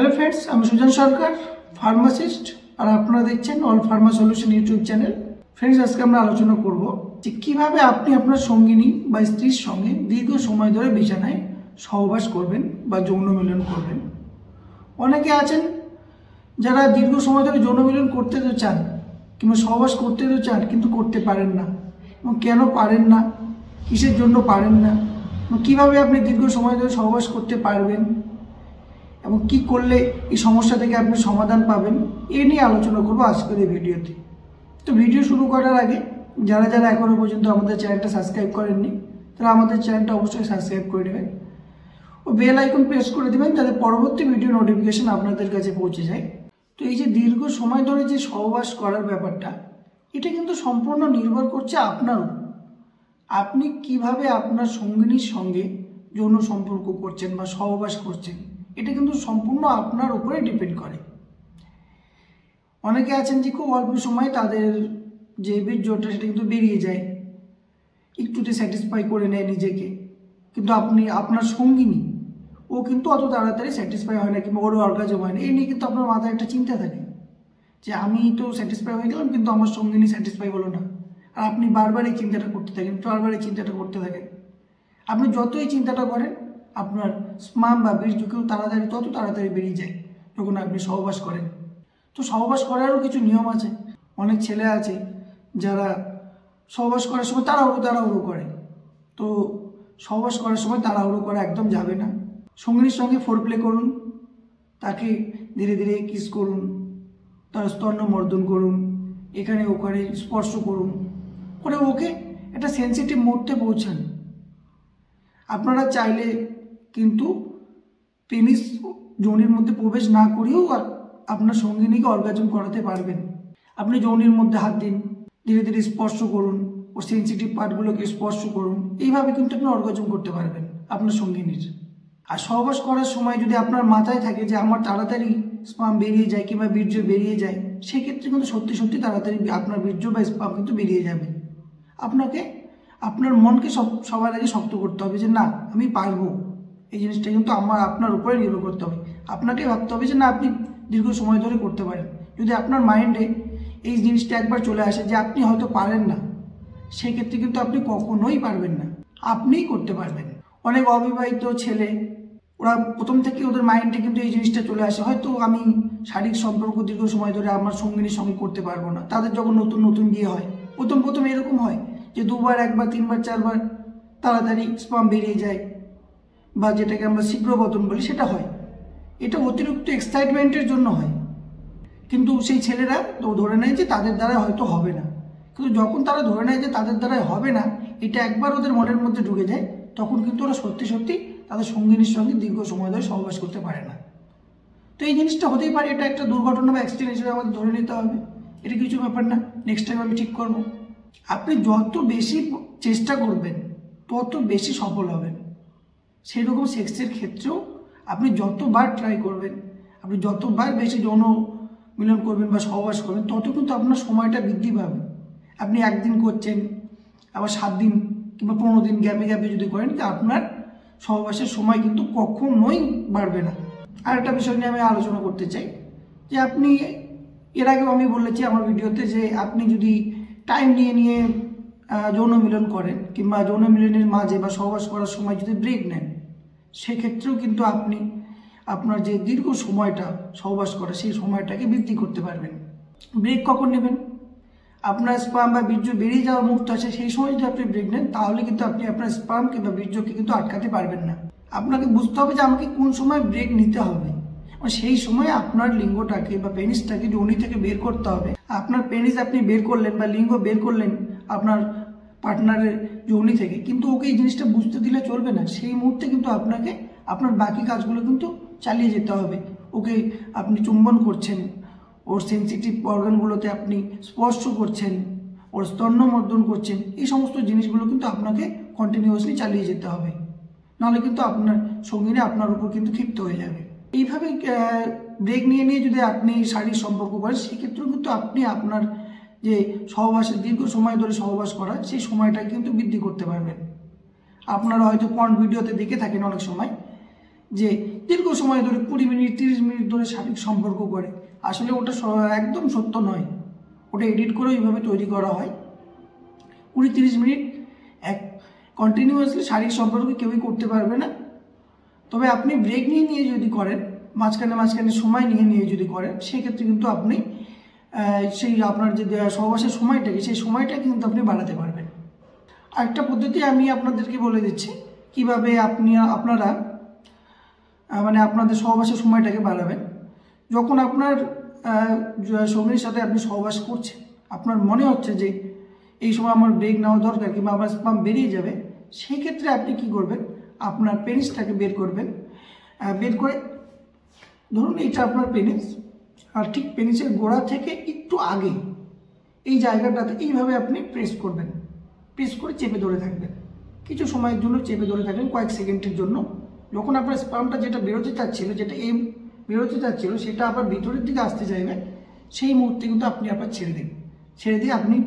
Hello friends, আমি সুজন সরকার, pharmacist, আর আপনারা দেখছেন all Pharma solution YouTube channel. Friends, আজকে আমরা আলোচনা করব যে কিভাবে আপনি আপনার সঙ্গিনী বা স্ত্রীর সঙ্গে দীর্ঘ সময় ধরে বিছানায় সহবাস করবেন বা যৌন মিলন করবেন। অনেকে আছেন যারা দীর্ঘ সময় ধরে যৌন মিলন করতে তো চান কিংবা সহবাস করতে তো চান, কিন্তু করতে পারেন না। এবং কেন পারেন না, কিসের জন্য পারেন না, কিভাবে আপনি দীর্ঘ সময় ধরে সহবাস করতে পারবেন এবং কি করলে এই সমস্যা থেকে আপনি সমাধান পাবেন, এ নিয়ে আলোচনা করব আজকের এই ভিডিওতে। তো ভিডিও শুরু করার আগে যারা যারা এখনও পর্যন্ত আমাদের চ্যানেলটা সাবস্ক্রাইব করেননি, তারা আমাদের চ্যানেলটা অবশ্যই সাবস্ক্রাইব করে নেবেন ও বেল আইকন প্রেস করে দেবেন, যাতে পরবর্তী ভিডিও নোটিফিকেশন আপনাদের কাছে পৌঁছে যায়। তো এই যে দীর্ঘ সময় ধরে যে সহবাস করার ব্যাপারটা, এটা কিন্তু সম্পূর্ণ নির্ভর করছে আপনার উপর। আপনি কিভাবে আপনার সঙ্গিনীর সঙ্গে যৌন সম্পর্ক করছেন বা সহবাস করছেন, এটা কিন্তু সম্পূর্ণ আপনার উপরে ডিপেন্ড করে। অনেকে আছেন যে খুব অল্প সময় তাদের যে বীর্যটা সেটা কিন্তু বেরিয়ে যায়, একটুতে স্যাটিসফাই করে নেয় নিজেকে, কিন্তু আপনি আপনার সঙ্গিনী ও কিন্তু অত তাড়াতাড়ি স্যাটিসফাই হয় না কিংবা ওরও অর্গাজম হয় না। এই নিয়ে কিন্তু আপনার মাথায় একটা চিন্তা থাকে যে আমি তো স্যাটিসফাই হয়ে গেলাম কিন্তু আমার সঙ্গিনী স্যাটিসফাই হলো না। আর আপনি বারবার এই চিন্তাটা করতে থাকেন, বারবার এই চিন্তাটা করতে থাকেন। আপনি যত এই চিন্তাটা করেন, আপনার স্পার্ম বা বীর্য তত তাড়াতাড়ি বেরিয়ে যায় যখন আপনি সহবাস করেন। তো সহবাস করারও কিছু নিয়ম আছে। অনেক ছেলে আছে যারা সহবাস করার সময় তাড়াহুড়ো করে। তো সহবাস করার সময় তাড়াহুড়ো করা একদম যাবে না। সঙ্গিনীর সঙ্গে ফোরপ্লে করুন, তাকে ধীরে ধীরে কিস করুন, তার স্তন্য মর্দন করুন, এখানে ওখানে স্পর্শ করুন, করে ওকে একটা সেন্সিটিভ মুহূর্তে পৌঁছান। আপনারা চাইলে কিন্তু পেনিস যৌনির মধ্যে প্রবেশ না করেও আপনার সঙ্গিনীকে অর্গাজম করাতে পারবেন। আপনি যৌনির মধ্যে হাত দিন, ধীরে ধীরে স্পর্শ করুন, ওর সেন্সিটিভ পার্টগুলোকে স্পর্শ করুন, এইভাবে কিন্তু আপনি অর্গাজম করতে পারবেন আপনার সঙ্গিনীর। আর সহবাস করার সময় যদি আপনার মাথায় থাকে যে আমার তাড়াতাড়ি স্পার্ম বেরিয়ে যায় কিংবা বীর্য বেরিয়ে যায়, সেক্ষেত্রে কিন্তু সত্যি তাড়াতাড়ি আপনার বীর্য বা স্পার্ম কিন্তু বেরিয়ে যাবে। আপনাকে আপনার মনকে সবার আগে শক্ত করতে হবে যে না, আমি পারবো। এই জিনিসটা কিন্তু আপনার উপরে নির্ভর করতে হবে। আপনাকে ভাবতে হবে যে না, আপনি দীর্ঘ সময় ধরে করতে পারেন। যদি আপনার মাইন্ডে এই জিনিসটা একবার চলে আসে যে আপনি হয়তো পারেন না, সেক্ষেত্রে কিন্তু আপনি কখনোই পারবেন না। আপনিই করতে পারবেন। অনেক অবিবাহিত ছেলে, ওরা প্রথম থেকে ওদের মাইন্ডে কিন্তু এই জিনিসটা চলে আসে, হয়তো আমি শারীরিক সম্পর্ক দীর্ঘ সময় ধরে আমার সঙ্গিনীর সঙ্গে করতে পারবো না। তাদের যখন নতুন বিয়ে হয়, প্রথম এরকম হয় যে দুবার, একবার, তিনবার, চারবার তাড়াতাড়ি স্পার্ম বেরিয়ে যায়, বা যেটাকে আমরা শীঘ্রপতন বলি, সেটা হয়। এটা অতিরিক্ত এক্সাইটমেন্টের জন্য হয়। কিন্তু সেই ছেলেরা তো ধরে নেয় যে তাদের দ্বারা হয়তো হবে না। কিন্তু যখন তারা ধরে নেয় যে তাদের দ্বারাই হবে না, এটা একবার ওদের মনের মধ্যে ঢুকে যায়, তখন কিন্তু ওরা সত্যি তাদের সঙ্গিনীর সঙ্গে দীর্ঘ সময় ধরে সহবাস করতে পারে না। তো এই জিনিসটা হতেই পারে, এটা একটা দুর্ঘটনা বা অ্যাক্সিডেন্ট হিসেবে আমাদের ধরে নিতে হবে। এটা কিছু ব্যাপার না, নেক্সট টাইম আমি ঠিক করবো। আপনি যত বেশি চেষ্টা করবেন তত বেশি সফল হবেন। সেই রকম সেক্সের ক্ষেত্রেও আপনি যতবার ট্রাই করবেন, আপনি যতবার বেশি যৌন মিলন করবেন বা সহবাস করবেন, তত কিন্তু আপনার সময়টা বৃদ্ধি পাবে। আপনি একদিন করছেন, আবার 7 দিন কিংবা 15 দিন গ্যাপে যদি করেন, আপনার সহবাসের সময় কিন্তু কখনোই বাড়বে না। আর একটা বিষয় নিয়ে আমি আলোচনা করতে চাই যে আপনি, এর আগেও আমি বলেছি আমার ভিডিওতে, যে আপনি যদি টাইম নিয়ে যৌন মিলন করেন কিংবা যৌন মিলনের মাঝে বা সহবাস করার সময় যদি ব্রেক নেন, সেক্ষেত্রেও কিন্তু আপনি আপনার যে দীর্ঘ সময়টা সহবাস করা, সেই সময়টাকে বৃদ্ধি করতে পারবেন। ব্রেক কখন নেবেন? আপনার স্পার্ম বা বীর্য বেরিয়ে যাওয়ার মুহূর্ত আছে, সেই সময় যদি আপনি ব্রেক নেন, তাহলে কিন্তু আপনি আপনার স্পার্ম কিংবা বীর্যকে কিন্তু আটকাতে পারবেন না। আপনাকে বুঝতে হবে যে আমাকে কোন সময় ব্রেক নিতে হবে। সেই সময় আপনার লিঙ্গটাকে বা পেনিসটাকে যৌনি থেকে বের করতে হবে। আপনার পেনিস আপনি বের করলেন বা লিঙ্গ বের করলেন আপনার পার্টনারের যৌনি থেকে, কিন্তু ওকে এই জিনিসটা বুঝতে দিলে চলবে না। সেই মুহূর্তে কিন্তু আপনাকে আপনার বাকি কাজগুলো কিন্তু চালিয়ে যেতে হবে। ওকে আপনি চুম্বন করছেন, ওর সেন্সিটিভ অর্গানগুলোতে আপনি স্পর্শ করছেন, ওর স্তন্যমর্দন করছেন, এই সমস্ত জিনিসগুলো কিন্তু আপনাকে কন্টিনিউয়াসলি চালিয়ে যেতে হবে। নাহলে কিন্তু আপনার সঙ্গিনী আপনার উপর কিন্তু ক্ষিপ্ত হয়ে যাবে। এইভাবে ব্রেক নিয়ে যদি আপনি শারীরিক সম্পর্ক করেন, সেক্ষেত্রেও কিন্তু আপনি আপনার যে সহবাসের দীর্ঘ সময় ধরে সহবাস করা, সেই সময়টা কিন্তু বৃদ্ধি করতে পারবেন। আপনারা হয়তো পর্ন ভিডিওতে দেখে থাকেন অনেক সময় যে দীর্ঘ সময় ধরে 20 মিনিট 30 মিনিট ধরে শারীরিক সম্পর্ক করে, আসলে ওটা একদম সত্য নয়। ওটা এডিট করে ওইভাবে তৈরি করা হয়। 20-30 মিনিট এক কন্টিনিউয়াসলি শারীরিক সম্পর্ক কেউই করতে পারবে না। তবে আপনি ব্রেক নিয়ে নিয়ে যদি করেন, মাঝখানে সময় নিয়ে নিয়ে যদি করেন, সেক্ষেত্রে কিন্তু আপনি সেই আপনার যে সহবাসের সময়টাকে, সেই সময়টা কিন্তু আপনি বাড়াতে পারবেন। আরেকটা পদ্ধতি আমি আপনাদেরকে বলে দিচ্ছি কিভাবে আপনারা মানে আপনাদের সহবাসের সময়টাকে বাড়াবেন। যখন আপনার সঙ্গীর সাথে আপনি সহবাস করছেন, আপনার মনে হচ্ছে যে এই সময় আমার ব্রেক নেওয়া দরকার কিংবা আমার স্পাম বেরিয়ে যাবে, সেই ক্ষেত্রে আপনি কি করবেন, আপনার পেনিসটাকে বের করবেন। বের করে ধরুন এইটা আপনার পেনিস, আর ঠিক পেনিসের গোড়া থেকে একটু আগে এই জায়গাটাতে এইভাবে আপনি প্রেস করবেন। প্রেস করে চেপে ধরে থাকবেন, কিছু সময়ের জন্য চেপে ধরে থাকবেন, কয়েক সেকেন্ডের জন্য। যখন আপনার স্পামটা যেটা বেরোতে চাচ্ছিল, যেটা বেরোতে চাচ্ছিল, সেটা আবার ভিতরের দিকে আসতে চাইবে, সেই মুহূর্তে কিন্তু আপনি আবার ছেড়ে দিন। ছেড়ে দিয়ে আপনি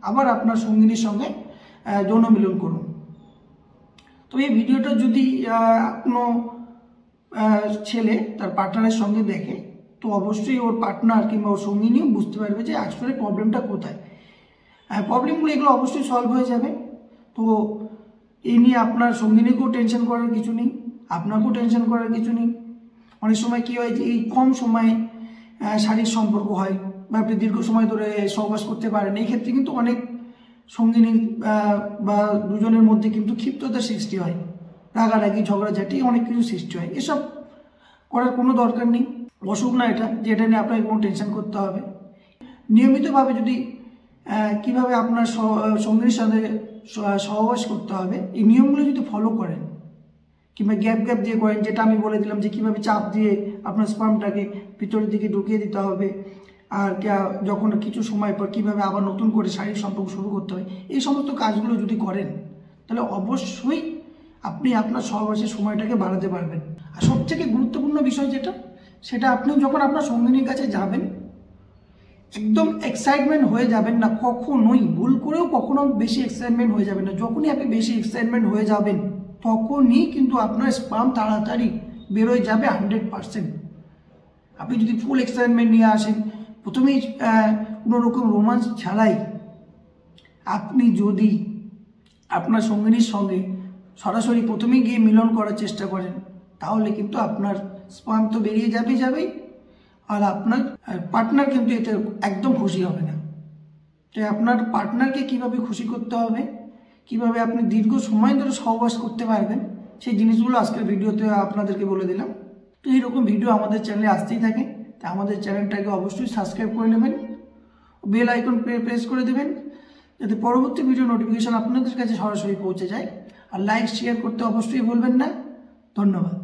আবার আপনার সঙ্গিনীর সঙ্গে যৌন মিলন করুন। তো এই ভিডিওটা যদি কোনো ছেলে তার পার্টনারের সঙ্গে দেখে, তো অবশ্যই ওর পার্টনার কিংবা ওর সঙ্গিনীও বুঝতে পারবে যে আসলে প্রবলেমটা কোথায়। প্রবলেমগুলো এগুলো অবশ্যই সলভ হয়ে যাবে। তো এই নিয়ে আপনার সঙ্গিনীকেও টেনশন করার কিছু নেই, আপনাকেও টেনশন করার কিছু নেই। অনেক সময় কী হয় যে এই কম সময়ে শারীরিক সম্পর্ক হয় বা আপনি দীর্ঘ সময় ধরে সহবাস করতে পারেন, এই ক্ষেত্রে কিন্তু অনেক সঙ্গিনী বা দুজনের মধ্যে কিন্তু ক্ষিপ্ততার সৃষ্টি হয়, রাগারাগি ঝগড়াঝাটি অনেক কিছু সৃষ্টি হয়। এসব করার কোনো দরকার নেই, অসুখ না এটা যে এটা নিয়ে আপনাকে কোনো টেনশন করতে হবে। নিয়মিতভাবে যদি কিভাবে আপনার সঙ্গীর সাথে সহবাস করতে হবে, এই নিয়মগুলো যদি ফলো করেন কিংবা গ্যাপ দিয়ে করেন, যেটা আমি বলে দিলাম যে কীভাবে চাপ দিয়ে আপনার স্পামটাকে ভিতরের দিকে ঢুকিয়ে দিতে হবে, আর যখন কিছু সময় পর কীভাবে আবার নতুন করে শারীরিক সম্পর্ক শুরু করতে হয়, এই সমস্ত কাজগুলো যদি করেন, তাহলে অবশ্যই আপনি আপনার সহবাসের সময়টাকে বাড়াতে পারবেন। আর সবথেকে গুরুত্বপূর্ণ বিষয় যেটা, সেটা আপনি যখন আপনার সঙ্গিনীর কাছে যাবেন, একদম এক্সাইটমেন্ট হয়ে যাবেন না, কখনোই ভুল করেও কখনো বেশি এক্সাইটমেন্ট হয়ে যাবেন না। যখনই আপনি বেশি এক্সাইটমেন্ট হয়ে যাবেন, তখনই কিন্তু আপনার স্পাম তাড়াতাড়ি বেরোয় যাবে 100%। আপনি যদি ফুল এক্সাইটমেন্ট নিয়ে আসেন, প্রথমেই কোনো রকম রোমান্স ছাড়াই আপনি যদি আপনার সঙ্গিনীর সঙ্গে সরাসরি প্রথমেই গিয়ে মিলন করার চেষ্টা করেন, তাহলে কিন্তু আপনার স্পাম তো বেরিয়ে যাবেই, আর আপনার পার্টনার কিন্তু এতে একদম খুশি হবে না। তাই আপনার পার্টনারকে কিভাবে খুশি করতে হবে, কিভাবে আপনি দীর্ঘ সময় ধরে সহবাস করতে পারবেন, সেই জিনিসগুলো আজকের ভিডিওতে আপনাদেরকে বলে দিলাম। তো এইরকম ভিডিও আমাদের চ্যানেলে আসতেই থাকে, তাই আমাদের চ্যানেলটাকে অবশ্যই সাবস্ক্রাইব করে নেবেন, বেল আইকন প্রেস করে দেবেন, যাতে পরবর্তী ভিডিও নোটিফিকেশন আপনাদের কাছে সরাসরি পৌঁছে যায়। আর লাইক শেয়ার করতে অবশ্যই ভুলবেন না। ধন্যবাদ।